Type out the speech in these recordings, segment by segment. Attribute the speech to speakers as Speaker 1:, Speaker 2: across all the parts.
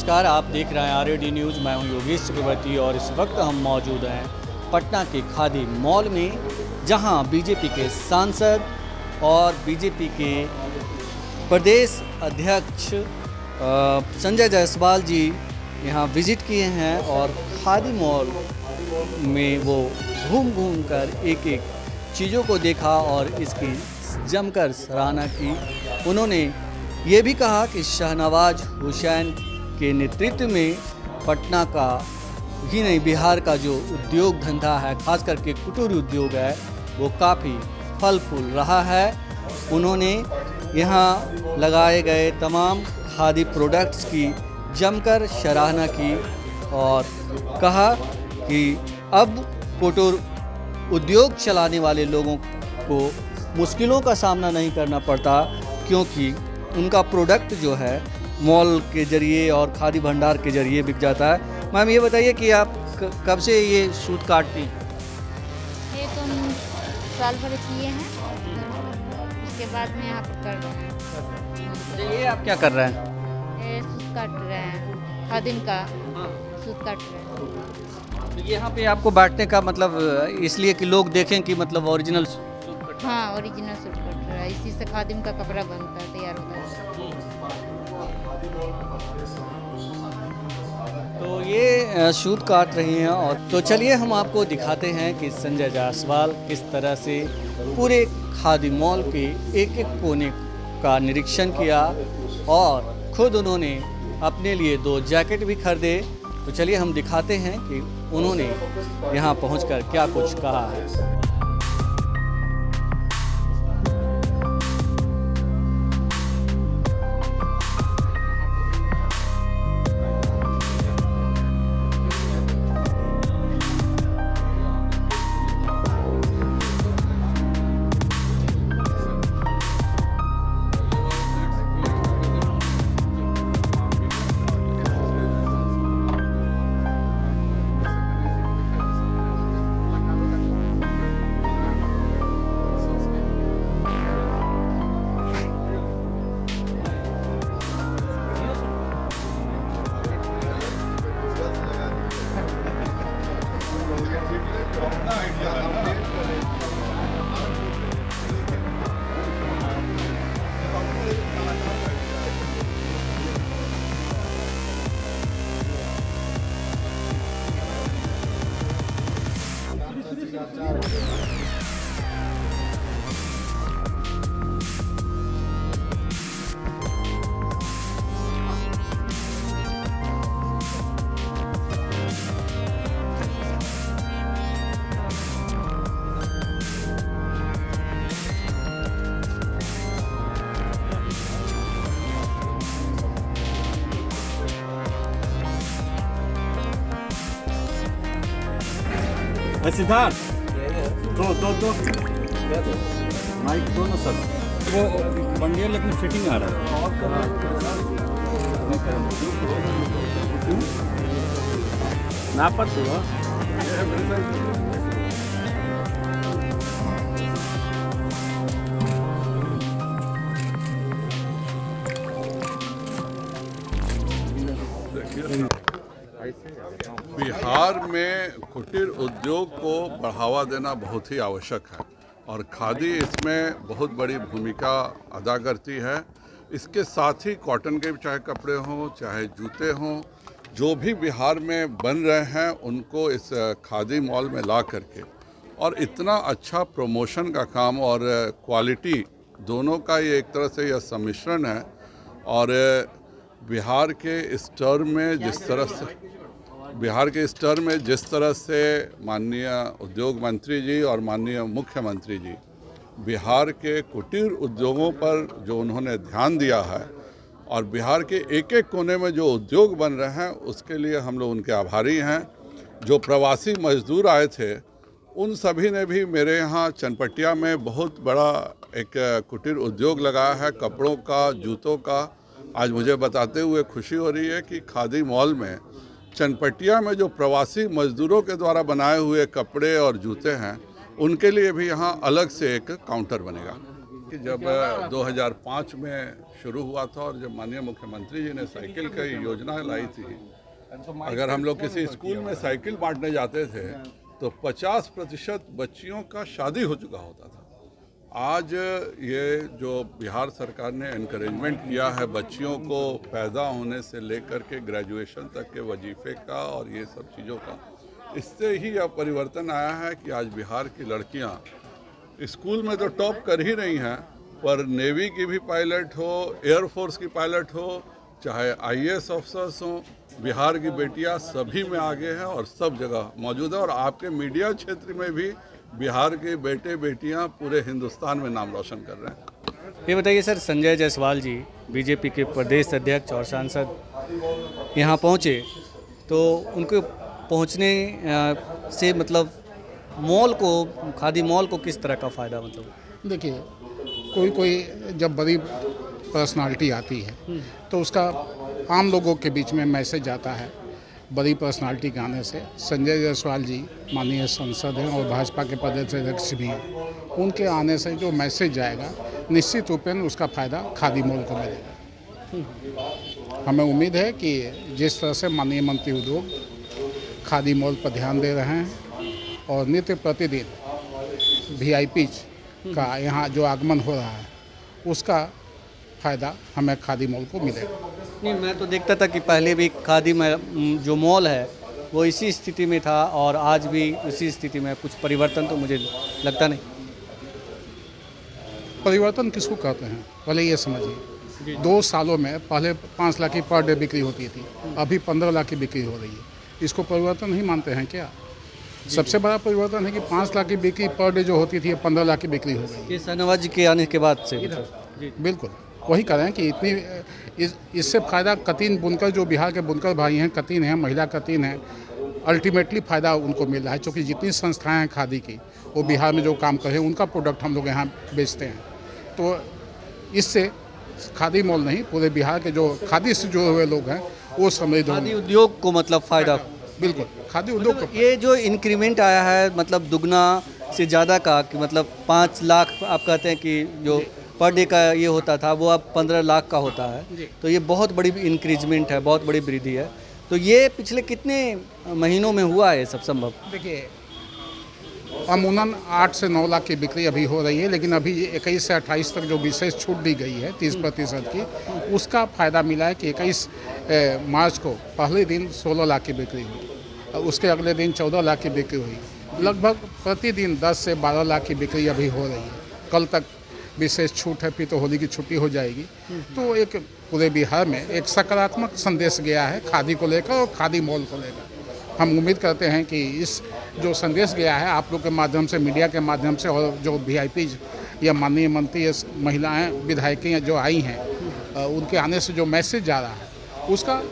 Speaker 1: नमस्कार, आप देख रहे हैं आरएडी न्यूज़। मैं हूं योगेश चक्रवर्ती और इस वक्त हम मौजूद हैं पटना के खादी मॉल में, जहां बीजेपी के सांसद और बीजेपी के प्रदेश अध्यक्ष संजय जायसवाल जी यहां विजिट किए हैं और खादी मॉल में वो घूम कर एक एक चीज़ों को देखा और इसकी जमकर सराहना की। उन्होंने ये भी कहा कि शाहनवाज हुसैन के नेतृत्व में पटना का ही नहीं, बिहार का जो उद्योग धंधा है, खास करके कुटीर उद्योग है, वो काफ़ी फल फूल रहा है। उन्होंने यहाँ लगाए गए तमाम खादी प्रोडक्ट्स की जमकर सराहना की और कहा कि अब कुटीर उद्योग चलाने वाले लोगों को मुश्किलों का सामना नहीं करना पड़ता, क्योंकि उनका प्रोडक्ट जो है मॉल के ज़रिए और खादी भंडार के ज़रिए बिक जाता है। मैम, ये बताइए कि आप कब से ये सूट काटती हैं?
Speaker 2: ये तो हम साल भर किए हैं, उसके बाद में यहाँ पर कर रहे हैं।
Speaker 1: ये आप क्या कर रहे हैं?
Speaker 2: ये सूट काट रहे हैं, खादिम का सूट काट रहे हैं।
Speaker 1: तो यहाँ पे आपको बांटने का मतलब इसलिए कि लोग देखें कि मतलब ओरिजिनल सूट?
Speaker 2: हाँ, ओरिजिनल सूट कट रहा है, इसी से खादिम का कपड़ा बनता है, तैयार होता है।
Speaker 1: तो ये सूट काट रही हैं। और तो चलिए हम आपको दिखाते हैं कि संजय जायसवाल किस तरह से पूरे खादी मॉल के एक एक कोने का निरीक्षण किया और खुद उन्होंने अपने लिए 2 जैकेट भी खरीदे। तो चलिए हम दिखाते हैं कि उन्होंने यहाँ पहुँचकर क्या कुछ कहा है।
Speaker 3: सिद्धार्थ, दो माइक दो ना सर, वो बंडियल लेकिन फिटिंग आ रहा है। नापत हुआ
Speaker 4: बिहार में कुटीर उद्योग को बढ़ावा देना बहुत ही आवश्यक है और खादी इसमें बहुत बड़ी भूमिका अदा करती है। इसके साथ ही कॉटन के चाहे कपड़े हों, चाहे जूते हों, जो भी बिहार में बन रहे हैं उनको इस खादी मॉल में ला करके और इतना अच्छा प्रमोशन का काम और क्वालिटी दोनों का ये एक तरह से यह सम्मिश्रण है। और बिहार के स्तर में जिस तरह से माननीय उद्योग मंत्री जी और माननीय मुख्यमंत्री जी बिहार के कुटीर उद्योगों पर जो उन्होंने ध्यान दिया है और बिहार के एक एक कोने में जो उद्योग बन रहे हैं उसके लिए हम लोग उनके आभारी हैं। जो प्रवासी मजदूर आए थे उन सभी ने भी मेरे यहाँ चनपटिया में बहुत बड़ा एक कुटीर उद्योग लगाया है, कपड़ों का, जूतों का। आज मुझे बताते हुए खुशी हो रही है कि खादी मॉल में चनपटिया में जो प्रवासी मजदूरों के द्वारा बनाए हुए कपड़े और जूते हैं उनके लिए भी यहाँ अलग से एक काउंटर बनेगा। कि जब 2005 में शुरू हुआ था और जब माननीय मुख्यमंत्री जी ने साइकिल की योजना लाई थी, अगर हम लोग किसी स्कूल में साइकिल बांटने जाते थे तो 50% बच्चियों का शादी हो चुका होता था। आज ये जो बिहार सरकार ने एनकरेजमेंट किया है बच्चियों को पैदा होने से लेकर के ग्रेजुएशन तक के वजीफे का और ये सब चीज़ों का, इससे ही यह परिवर्तन आया है कि आज बिहार की लड़कियां स्कूल में तो टॉप कर ही रही हैं, पर नेवी की भी पायलट हो, एयरफोर्स की पायलट हो, चाहे आईएएस अफसर्स हों, बिहार की बेटियां सभी में आगे हैं और सब जगह मौजूद है। और आपके मीडिया क्षेत्र में भी बिहार के बेटे बेटियां पूरे हिंदुस्तान में नाम रोशन कर रहे हैं।
Speaker 1: ये बताइए सर, संजय जायसवाल जी बीजेपी के प्रदेश अध्यक्ष और सांसद यहाँ पहुँचे, तो उनको पहुँचने से मतलब मॉल को, खादी मॉल को किस तरह का फ़ायदा मतलब?
Speaker 5: देखिए, कोई जब बड़ी पर्सनालिटी आती है तो उसका आम लोगों के बीच में मैसेज आता है। बड़ी पर्सनालिटी के आने से संजय जायसवाल जी माननीय सांसद हैं और भाजपा के प्रदेश अध्यक्ष भी हैं, उनके आने से जो मैसेज जाएगा निश्चित रूप में उसका फ़ायदा खादी मॉल को मिलेगा। हमें उम्मीद है कि जिस तरह से माननीय मंत्री उद्योग खादी मॉल पर ध्यान दे रहे हैं और नित्य प्रतिदिन VIPs का यहाँ जो आगमन हो रहा है उसका फ़ायदा हमें खादी मॉल को मिलेगा।
Speaker 1: नहीं, मैं तो देखता था कि पहले भी खादी में जो मॉल है वो इसी स्थिति में था और आज भी उसी स्थिति में, कुछ परिवर्तन तो मुझे लगता नहीं।
Speaker 5: परिवर्तन किसको कहते हैं पहले ये समझिए। 2 सालों में पहले 5 लाख की पर डे बिक्री होती थी, अभी 15 लाख की बिक्री हो रही है। इसको परिवर्तन नहीं मानते हैं क्या? सबसे बड़ा परिवर्तन है कि 5 लाख की बिक्री पर डे जो होती थी 15 लाख की बिक्री हो गई।
Speaker 1: ये शाहनवाज जी के आने के बाद से
Speaker 5: बिल्कुल वही कह रहे हैं कि इतनी इससे फ़ायदा कतीन बुनकर, जो बिहार के बुनकर भाई हैं, कतीन हैं, महिला कतीन हैं, अल्टीमेटली फ़ायदा उनको मिल रहा है। क्योंकि जितनी संस्थाएं हैं खादी की, वो बिहार में जो काम कर रहे हैं उनका प्रोडक्ट हम लोग यहाँ बेचते हैं। तो इससे खादी मॉल नहीं, पूरे बिहार के जो खादी से जुड़े हुए लोग हैं वो समृद्ध
Speaker 1: खादी उद्योग को मतलब फ़ायदा।
Speaker 5: बिल्कुल, खादी उद्योग को
Speaker 1: ये जो इंक्रीमेंट आया है मतलब दुगना से ज़्यादा का, कि मतलब 5 लाख आप कहते हैं कि जो पर डे का ये होता था वो अब 15 लाख का होता है, तो ये बहुत बड़ी इंक्रीजमेंट है, बहुत बड़ी वृद्धि है। तो ये पिछले कितने महीनों में हुआ है सब संभव?
Speaker 5: देखिए, अमूमन 8 से 9 लाख की बिक्री अभी हो रही है, लेकिन अभी 21 से 28 तक जो विशेष छूट दी गई है 30% की, उसका फ़ायदा मिला है कि 21 मार्च को पहले दिन 16 लाख की बिक्री हुई, उसके अगले दिन 14 लाख की बिक्री हुई। लगभग प्रतिदिन 10 से 12 लाख की बिक्री अभी हो रही है। कल तक विशेष छूट है, फिर तो होली की छुट्टी हो जाएगी। तो एक पूरे बिहार में एक सकारात्मक संदेश गया है खादी को लेकर और खादी मॉल को लेकर। हम उम्मीद करते हैं कि इस जो संदेश गया है आप लोग के माध्यम से, मीडिया के माध्यम से, और जो VIPs या माननीय मंत्री, महिलाएं, विधायकें जो आई हैं, उनके आने से जो मैसेज जा रहा है उसका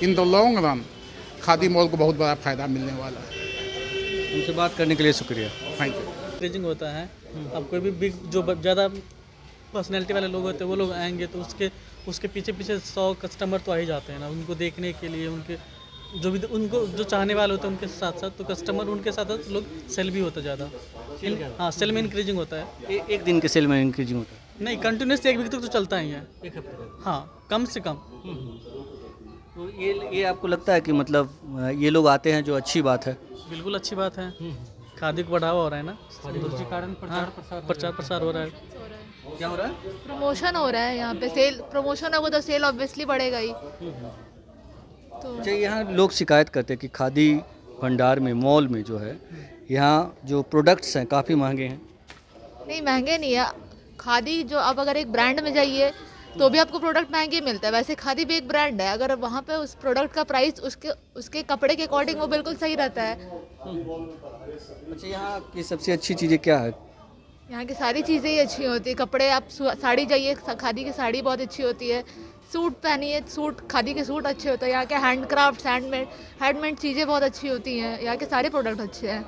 Speaker 5: in the long run khadi mall को बहुत बड़ा फ़ायदा मिलने वाला है।
Speaker 1: उनसे बात करने के लिए शुक्रिया।
Speaker 5: Thank you.
Speaker 6: इंक्रीजिंग होता है। अब कोई भी बिग जो ज़्यादा पर्सनैलिटी वाले लोग होते हैं वो लोग आएंगे तो उसके पीछे 100 कस्टमर तो आ ही जाते हैं ना, उनको देखने के लिए, उनके जो भी उनको जो चाहने वाले होते हैं उनके साथ साथ, तो कस्टमर उनके साथ साथ लोग सेल भी होता ज़्यादा। हाँ, सेल में इंक्रीजिंग होता है।
Speaker 1: एक दिन के सेल में इंक्रीजिंग होता है?
Speaker 6: नहीं, कंटिन्यूस 1 वीक तक तो चलता ही है।
Speaker 1: 1 हफ्ते?
Speaker 6: हाँ, कम से कम।
Speaker 1: तो ये आपको लगता है कि मतलब ये लोग आते हैं जो अच्छी बात है?
Speaker 6: बिल्कुल अच्छी बात है। खादी को बढ़ावा हो रहा है ना,
Speaker 1: उसी कारण
Speaker 6: प्रचार प्रसार हो रहा है।
Speaker 1: क्या हो रहा है?
Speaker 7: प्रमोशन हो रहा है यहाँ पे। सेल प्रमोशन होगा तो सेल ऑब्वियसली बढ़ेगा ही। तो
Speaker 1: अच्छा, यहाँ लोग शिकायत करते हैं कि खादी भंडार में, मॉल में जो है, यहाँ जो प्रोडक्ट्स हैं काफ़ी महंगे हैं।
Speaker 7: नहीं, महंगे नहीं है। खादी जो, अब अगर एक ब्रांड में जाइए तो भी आपको प्रोडक्ट महंगे मिलता है। वैसे खादी भी एक ब्रांड है, अगर वहाँ पे उस प्रोडक्ट का प्राइस उसके कपड़े के अकॉर्डिंग वो बिल्कुल सही रहता है।
Speaker 1: अच्छा, यहाँ की सबसे अच्छी चीज़ें क्या है?
Speaker 7: यहाँ की सारी चीज़ें ही अच्छी होती है। कपड़े, आप साड़ी जाइए, खादी की साड़ी बहुत अच्छी होती है। सूट पहनिए, सूट, खादी के सूट अच्छे होते हैं। यहाँ के हैंडक्राफ्ट, हैंडमेड चीज़ें बहुत अच्छी होती हैं। यहाँ के सारे प्रोडक्ट अच्छे हैं।